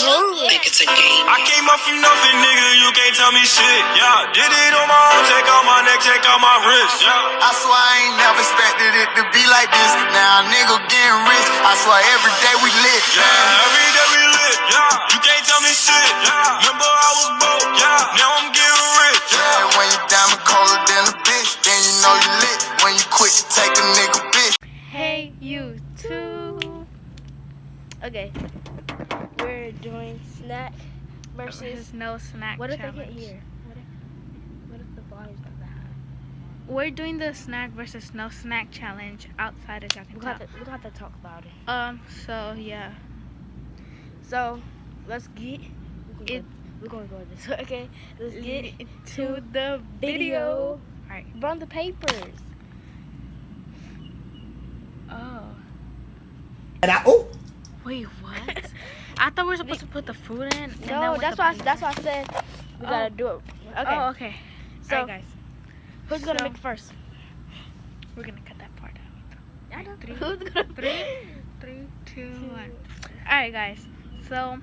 genius. Think it's a game. I came up from nothing, nigga. You can't tell me shit. Yeah, did it on my own. Take out my neck, take out my wrist. Yeah. I swear I ain't never expected it to be like this. Now a nigga getting rich. I swear every day we lit. Yeah, every day we lit. Yeah, you can't tell me shit. Yeah, remember I was broke. Yeah, now I'm getting rich. Yeah, when you diamond colder than a bitch, then you know you lit. When you quit to take a nigga bitch. Hey, you too. Okay, we're doing snack versus no snack what if challenge. they get here? What if the volume's not that high? We're doing the snack versus no snack challenge outside of Jack and We got to talk about it. So yeah. So let's get It- we're gonna go this way. Okay, let's get to the video. Alright. Run the papers. Oh. Oh. Wait, what? I thought we were supposed to put the food in. And then No, with that's the why paper. I said we Oh. gotta do it. Okay. Oh, okay. So Alright, guys. who's gonna so- make first? We're gonna cut that part out. I know. Three, Who's gonna 3, 2, 1. Alright, guys. So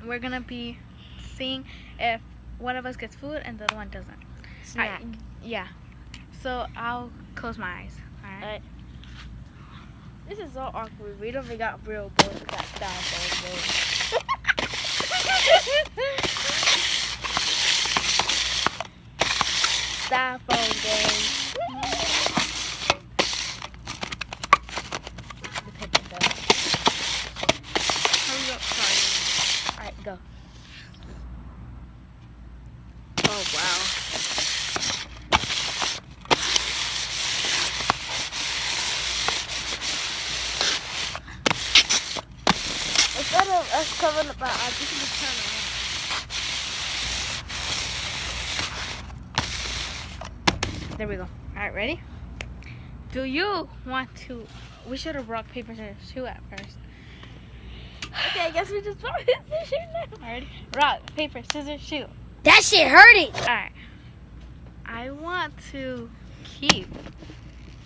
we're gonna be seeing if one of us gets food and the other one doesn't. snack? Alright, yeah. So I'll close my eyes. Alright. Alright. This is so awkward. We don't even got real boys. We got styrofoam boys. Styrofoam boys. The paper bag. Hurry up, sorry. Alright, go. Oh wow. Instead of us covering up our eyes, we can just turn around. There we go. Alright, ready? Do you want to? We should have rock, paper, scissors, shoot at first. Okay, I guess we just rock, scissors, shoot now. Alright? Rock, paper, scissors, shoot. That shit hurting. Alright. I want to keep.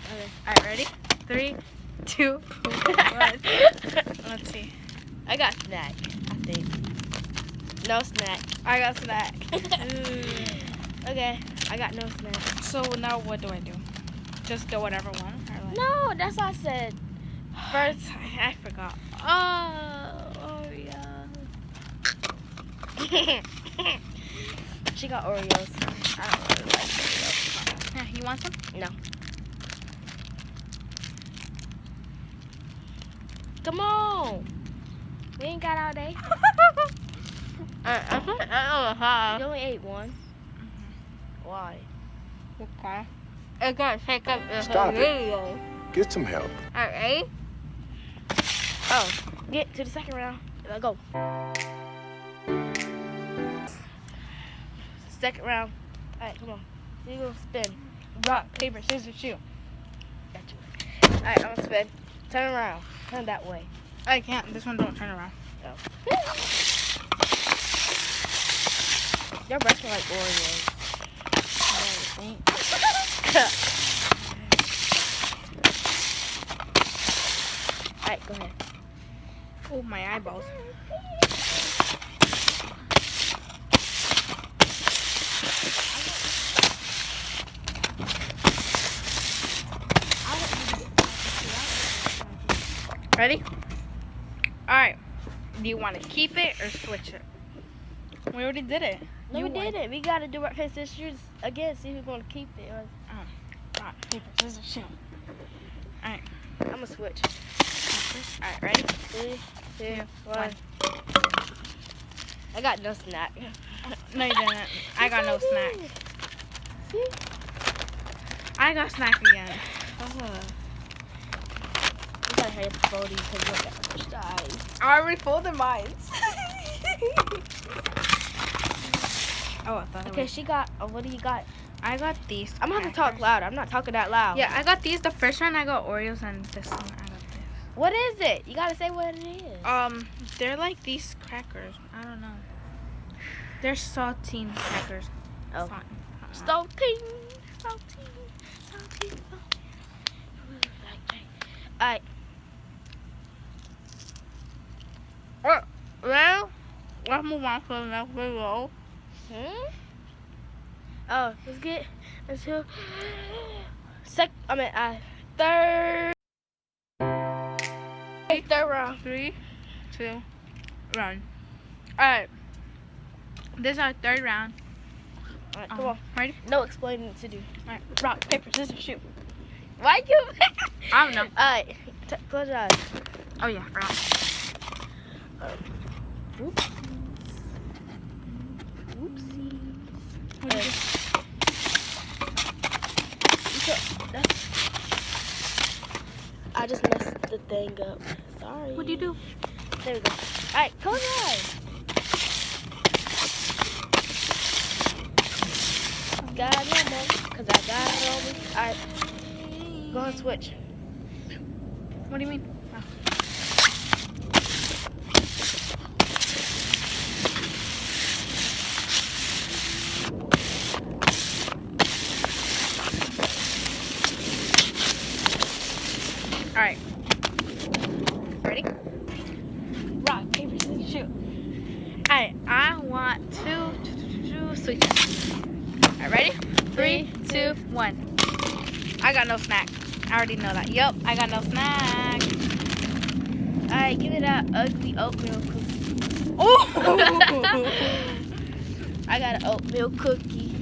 Okay. Alright, ready? 3, 2, 1. Let's see. I got snack, I think. No snack. I got snack. Okay, I got no snack. So now what do I do? Just do whatever one? Or like, No, that's what I said. First, I forgot. Oh yeah. she got Oreos. I don't really like Oreos. Yeah, you want some? No. Come on. We ain't got all day. You only ate one. Why? Okay. I gotta take up the Stop it. video. Get some help. Alright. Oh, get to the second round. Let's go. Second round. All right, come on. So you gonna spin. Rock, paper, scissors, shoot. Got you. All right, I'm gonna spin. Turn around. Turn that way. I can't. This one don't turn around. Oh. Your breath smell like Oreos. All right, go ahead. Oh, my eyeballs. Ready? Alright. Do you want to keep it or switch it? We already did it. No, You we did won. it. We gotta do rock, paper, scissors, shoot again. See who's gonna keep it. Rock, paper, scissors, shoot. Alright. I'm gonna switch. Alright, ready? 3, 2, 1. 1. I got no snack. No, you didn't. I got no snack. See? I got snack again. You gotta hurry up and fold these because you got first eyes. I already folded mine. Oh, I thought Okay, she got. What do you got? I got these. I'm gonna have to talk crackers. louder. I'm not talking that loud. Yeah, I got these. The first one I got Oreos, and this one I got this. What is it? You gotta say what it is. They're like these crackers. I don't know. They're saltine crackers. Oh. Salt- Saltine. Alright. Well, let's move on to the next video. Oh, let's get into third round. 3, 2, run. Alright. This is our third round. Alright, come on. Ready? No explaining to do. Alright. Rock, paper, scissors, shoot. Why you? I don't know. Alright, close your eyes. Oh yeah, forgot. Oopsies. Oopsies. What did you do? I just messed the thing up. Sorry. What'd you do? There we go. Alright, close your eyes. Got no more, cause I got it on me. Alright, go and switch. What do you mean? Oh. Alright. Ready? Rock, paper, scissors, shoot. Alright, I want to switch. Alright, ready? 3, 2, 1. I got no snack. I already know that. Yup, I got no snack. Alright, give me that ugly oatmeal cookie. Oh! I got an oatmeal cookie.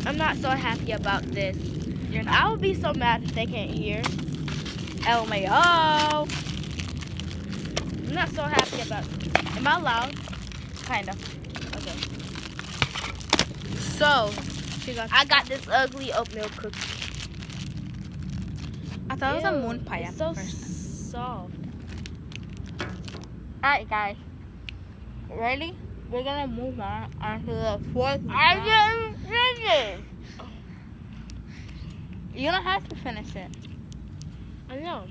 I'm not so happy about this. You're not. I would be so mad if they can't hear. LMAO. I'm not so happy about it. Am I loud? Kind of. Okay. So, she got. I got this ugly oatmeal cookie. I thought it was a Ew, moon pie it's at so first. soft. Alright, guys. Ready? We're gonna move on to the fourth round. I didn't finish. You don't have to finish it. I know.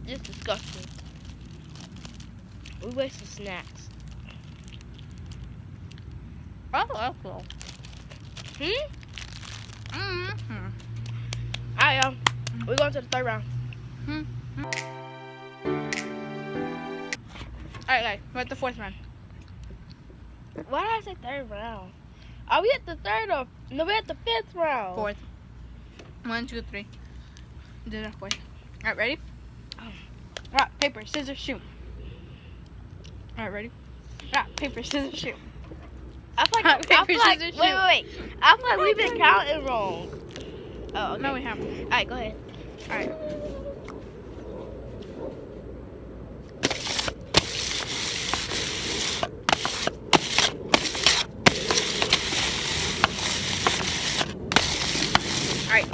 It's disgusting. We wasted snacks. Oh, that's cool. Mm-hmm. Alright, y'all. We're going to the third round. Alright, guys. We're at the fourth round. Why did I say third round? Are we at the third or no? We're at the fifth round. Fourth. 1, 2, 3. This is our fourth. Alright, ready? Rock, paper, scissors, shoot. Alright, ready? Rock, paper, scissors, shoot. I feel Rock, like, paper, scissors, wait. shoot. I feel like we've been counting wrong. Oh, okay. No, we haven't. All right, go ahead. Alright. Alright.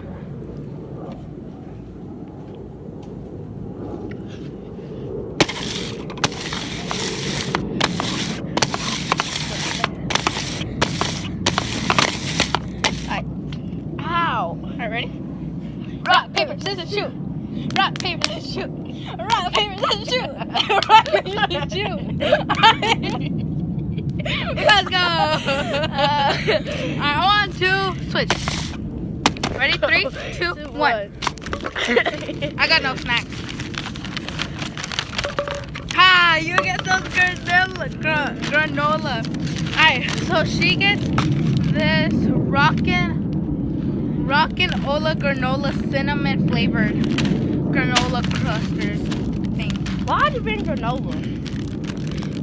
Ow. Alright, ready? Rock, paper, scissors, shoot. Rock, paper, scissors, shoot. Rock, paper, scissors, shoot. Rock, paper, scissors, shoot. Let's go. Alright, 1, 2, switch. Ready? 3, 2, 1. I got no snacks. Ha! You get some granola. Alright, so she gets this Rockin' Ola granola cinnamon flavored granola clusters thing. Why'd you bring granola?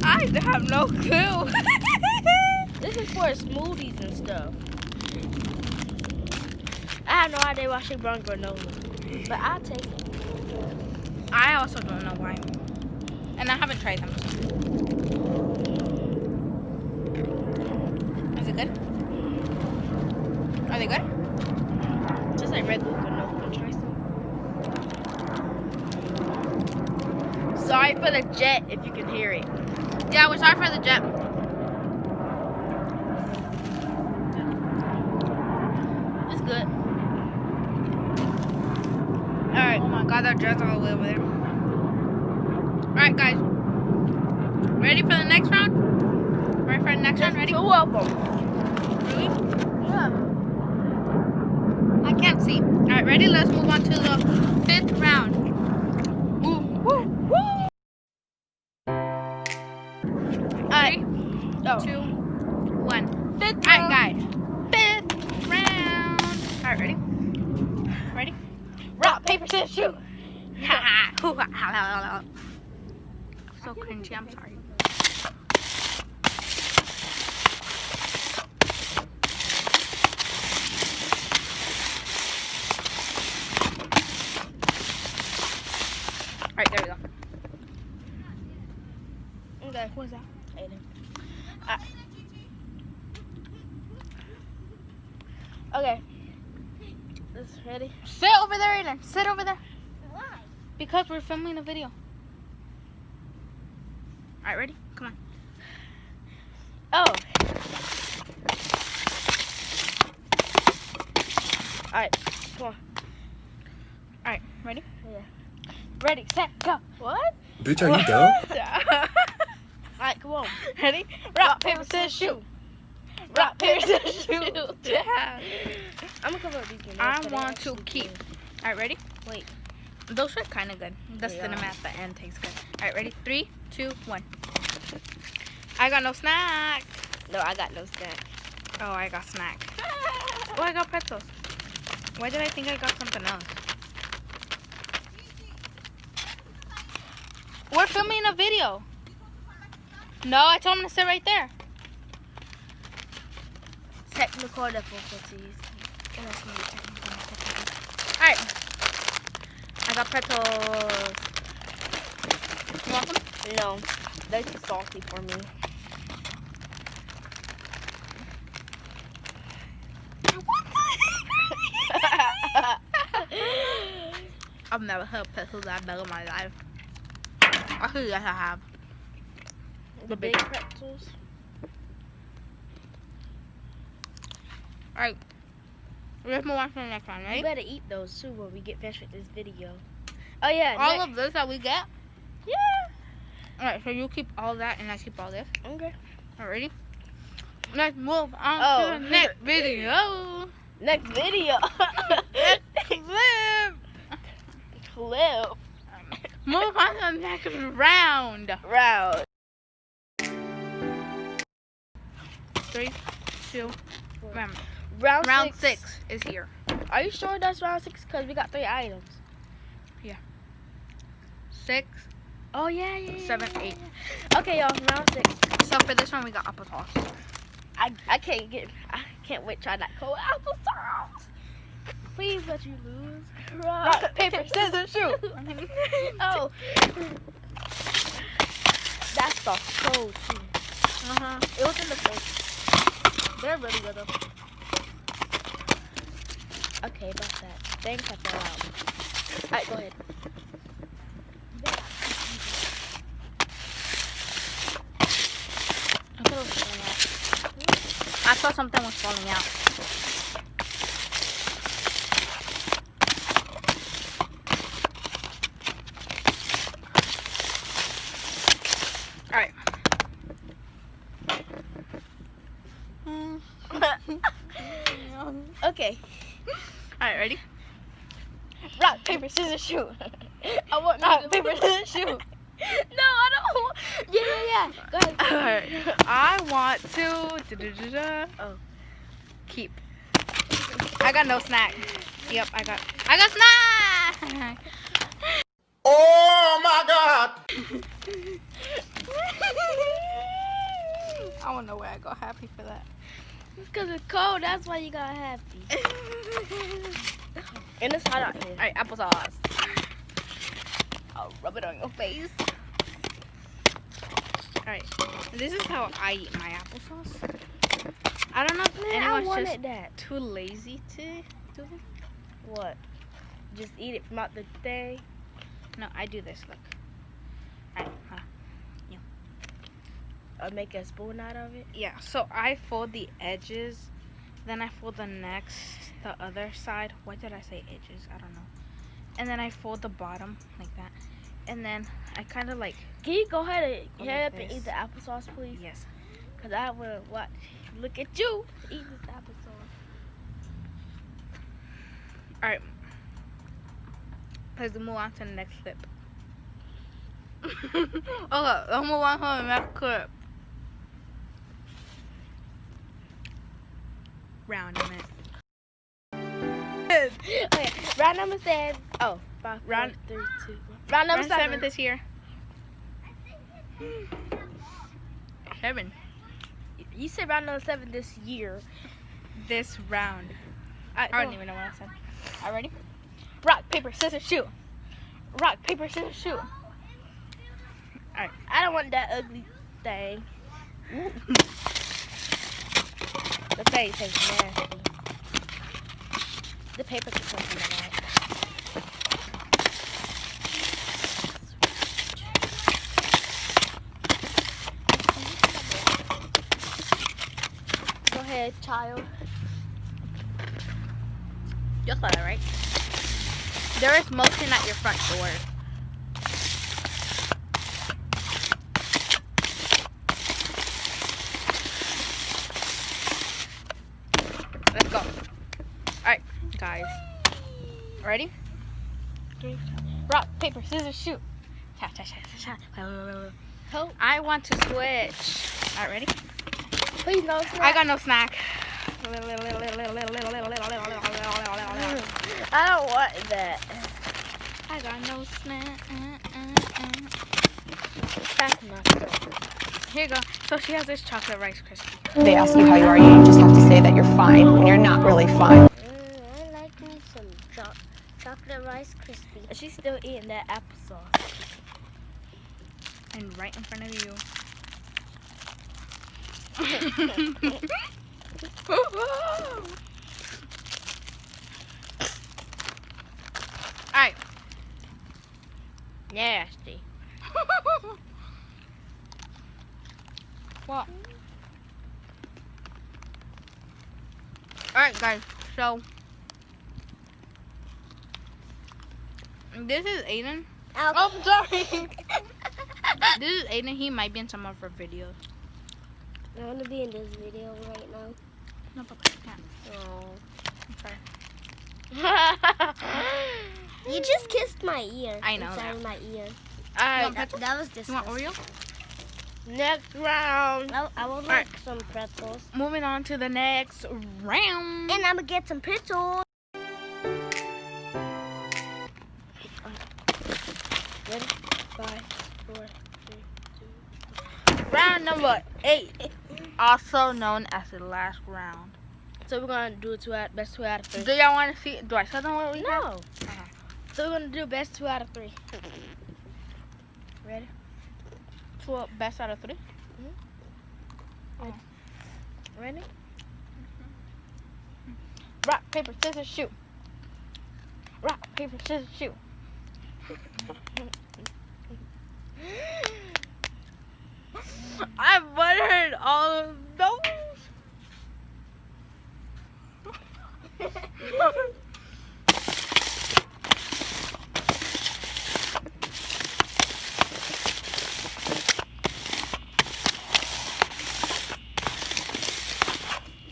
I have no clue. This is for smoothies and stuff. I have no idea why she brought granola, but I'll take it. I also don't know why. And I haven't tried them. Is it good? Are they good? Just like regular granola. Try some. Sorry for the jet if you can hear it. Yeah, we're sorry for the jet. It's good. Alright. Oh my god, that jet's all the way over there. Alright, guys. Ready for the next round? Ready for the next round? Ready? Two of them. Really? Yeah. I can't see. Alright, ready? Let's move on to the fifth round. Oh. 2, 1. Fifth Alright, round. guys. 5th round. Alright, ready? Ready? Rock, paper, scissors, shoot. So cringy, I'm sorry. Alright, there we go. Okay. What was that? Aiden. Okay. This ready? Sit over there, Aiden. Sit over there. Why? Because we're filming a video. Alright, ready? Come on. Oh. Alright, come on. Alright, ready? Yeah. Ready, set, go. What? Bitch, are you dumb? Alright, come on. Ready? Rock, paper, scissors, shoot. Rock, paper, scissors, shoot. Yeah. I'm gonna cover up these games. I want to keep. Alright, ready? Wait. Those are kind of good. The They cinema are. at the end tastes good. Alright, ready? 3, 2, 1. I got no snack. No, I got no snack. Oh, I got snack. Oh, I got pretzels. Why did I think I got something else? We're filming a video. No, I told him to sit right there. Technical difficulties. Alright. I got pretzels. You want them? No, they're too salty for me. I've never had pretzels that big in my life. I think yes, I have. The big pretzels. Alright. Let's move on to the next one, You right? better eat those too when we get finished with this video. Oh yeah. All of this that we get? Yeah. Alright, so you keep all that and I keep all this. Okay. Alright, ready? Let's move on Oh. to the next video. Next video. Flip. Flip. Move on to the next round. Round. 3, 2, 1. Round Round six. 6 is here. Are you sure that's round 6? Because we got 3 items. 6, Oh yeah, yeah. 7, 8. Okay, y'all. Round 6. So for this one, we got applesauce. I can't wait to try that cold applesauce. Please let you lose. Rock, paper, scissors, shoot. Oh. That's the cold too. It was in the face. They're really good though. Okay, about that. Thanks, I fell out. Alright, go ahead. I thought it was falling out. I thought something was falling out. Alright. Okay. Alright, ready? Rock, paper, scissors, shoot. I want rock, paper, scissors, shoot. No, I don't want. Yeah. Go ahead. Alright. I want to Oh. keep. I got no snack. Yep, I got snack. Oh my God! I don't know where I got happy for that. It's because it's cold. That's why you got happy. And it's hot out here. Alright, applesauce. I'll rub it on your face. Alright, this is how I eat my applesauce. I don't know if Man, I anyone's wanted just that. too lazy to do this. What? Just eat it from out the thing? No, I do this, look. Alright, hold on. Or make a spoon out of it? Yeah, so I fold the edges, then I fold the other side. Why did I say edges? I don't know. And then I fold the bottom like that. And then I kind of like, Can you go ahead and Go hurry like up and this. eat the applesauce, please? yes. Because I want to watch. Look at you. Eat this applesauce. Alright. Let's move on to the next clip. Okay, let's move on to the next clip. round, I meant. Okay, round number 7. Oh, 5, 4, Round- 3, 2, 1. Round number Round 7. 7 this year. 7. You said round number 7 this year. This round. Alright, I come don't on. even know what I said. Alright, ready? Rock, paper, scissors, shoot. Rock, paper, scissors, shoot. I don't want that ugly thing. The face is nasty. The paper can come from that. Go ahead, child. You saw that, right? There is motion at your front door. Let's go. Alright, guys. Ready? 3, rock, paper, scissors, shoot. Cha, cha, cha, cha, cha. Hope. I want to switch. Alright, ready? Please no snack. I got no snack. I don't want that. I got no snack. That's not good. Here you go. So she has this chocolate Rice Krispie. They ask you how you are, you just have to say that you're fine when you're not really fine. I like me some chocolate Rice Krispies. She's still eating that applesauce. And right in front of you. Alright. Nasty. What? Alright, guys. So, this is Aiden. Oh, sorry. This is Aiden. He might be in some of our videos. I want to be in this video right now. No, Papa, you can't. Oh. I'm sorry. You just kissed my ear. I know Inside that. my ear. Alright, want That was You want disgusting. Oreo? next round. I would like some pretzels. Moving on to the next round. And I'm going to get some pretzels. Ready? 5, 4, 3, 2. Round number 8. Also known as the last round. So we're gonna do best 2 out of 3. Do y'all want to see? Do I tell them what we have? No. So we're gonna do best 2 out of 3. Ready? Best out of 3? Ready? Rock, paper, scissors, shoot. Rock, paper, scissors, shoot. I buttered all of those.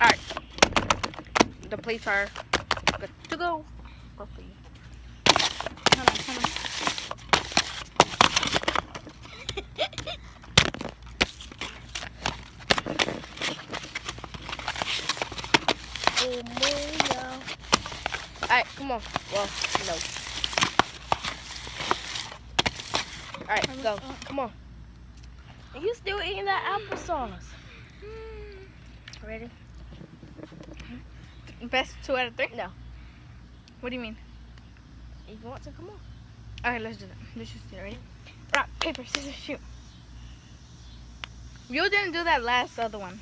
Alright. The plates are good to go. Go for you. Hold on, hold on. Alright, come on. Well, no. Alright, go. Come on. You still eating that applesauce. Ready? Best 2 out of 3? No. What do you mean? If you want to, come on. Okay, let's do that. Let's just do it. Ready? Rock, paper, scissors, shoot. You didn't do that last other one.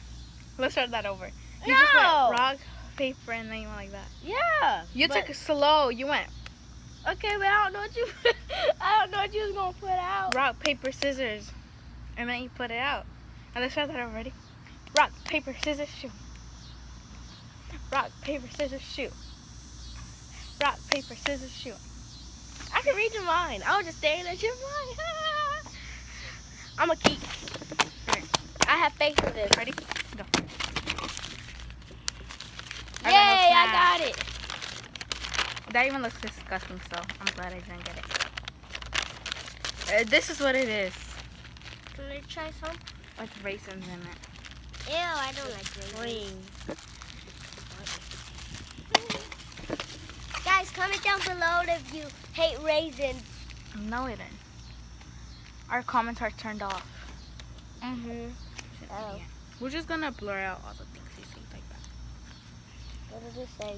Let's start that over. You just went No. rock, paper, and then you went like that. Yeah. You but- took it slow. You went Okay, but I don't know what you. I don't know what you was gonna put out. rock, paper, scissors, and then you put it out. And let's start that over. Ready? Rock, paper, scissors, shoot. Rock, paper, scissors, shoot. Rock, paper, scissors, shoot. I can read your mind. I was just staring at your mind. I'ma keep. Alright. I have faith in this. Ready? Go. Yay! I I got got it. That even looks disgusting, so I'm glad I didn't get it. This is what it is. Can I try some? With raisins in it. Ew, I don't like raisins. Green. comment down below if you hate raisins. No, it didn't. Our comments are turned off. Mm-hmm. Oh. We're just gonna blur out all the things he says like that. What did it say?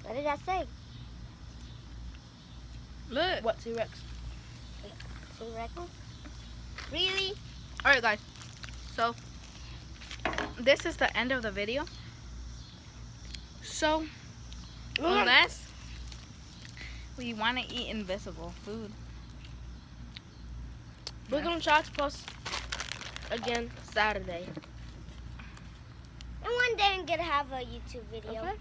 What did that say? Look. What, T-Rex? T-Rex? Really? Alright, guys. So, this is the end of the video. So, unless we want to eat invisible food. We're gonna try to post again Saturday. And one day I'm gonna have a YouTube video. Okay.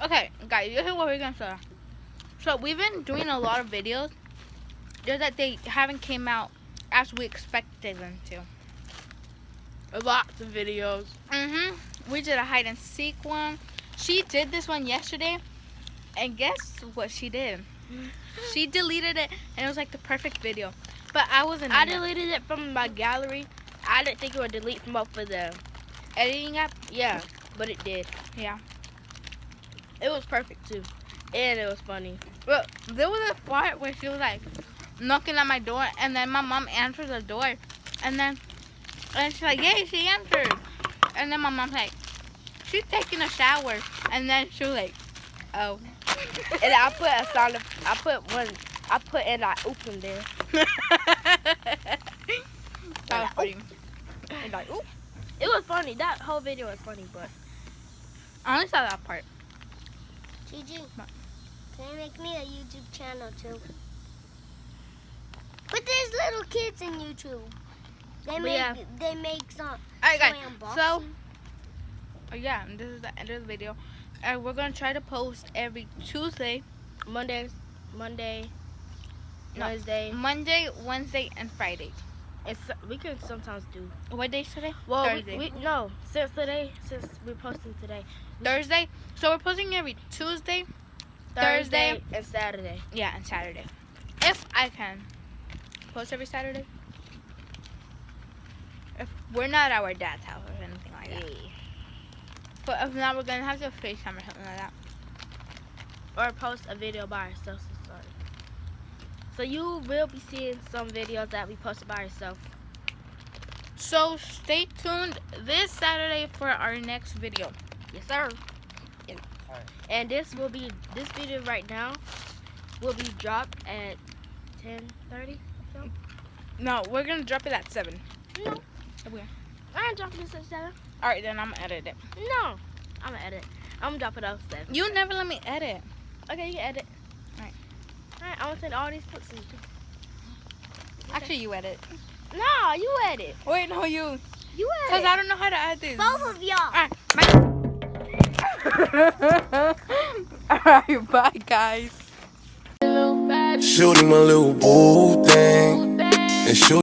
Okay, guys, this is what we're gonna say. So we've been doing a lot of videos, just that they haven't came out as we expected them to. Lots of videos. We did a hide and seek one. She did this one yesterday, and guess what she did? She deleted it, and it was like the perfect video. But I wasn't. I in it. deleted it from my gallery. I didn't think it would delete from off of the Editing app. yeah, but it did. Yeah. It was perfect too, and it was funny. But there was a part where she was like knocking at my door, and then my mom answered the door, and she's like, "Yay, she answered!" And then my mom's like, "She's taking a shower," and then she was like, "Oh." And I put a sound. I put in I opened there. That was funny. And like, ooh. It was funny. That whole video was funny, but I only saw that part. Gigi, can you make me a YouTube channel too? But there's little kids in YouTube. They make some. Alright, guys. toy unboxing. So, yeah, and this is the end of the video. And we're gonna try to post every Tuesday, Monday, No. Wednesday, Wednesday, and Friday. and we can sometimes do. What day is today? Well, Thursday. no, since we're posting today, Thursday. So we're posting every Tuesday, Thursday, and Saturday. yeah, and Saturday. If I can post every Saturday. If we're not at our dad's house or anything like that. But if not, we're gonna have to FaceTime or something like that. Or post a video by ourselves. So you will be seeing some videos that we posted by ourselves. So stay tuned this Saturday for our next video. Yes, sir. And this video right now will be dropped at 10:30. No, we're gonna drop it at 7. No, Okay. I ain't dropping this at 7. Alright, then I'm gonna edit it. No, I'm gonna edit. I'm gonna drop it off 7. You never let me edit. Okay, you can edit. Alright. Alright, I'm gonna send all these clips in. Actually, you edit. No, you edit. Wait, no, you. You Because edit. I don't know how to add this. Both of y'all. Alright, bye, guys. Shooting my little boo thing. And shoot.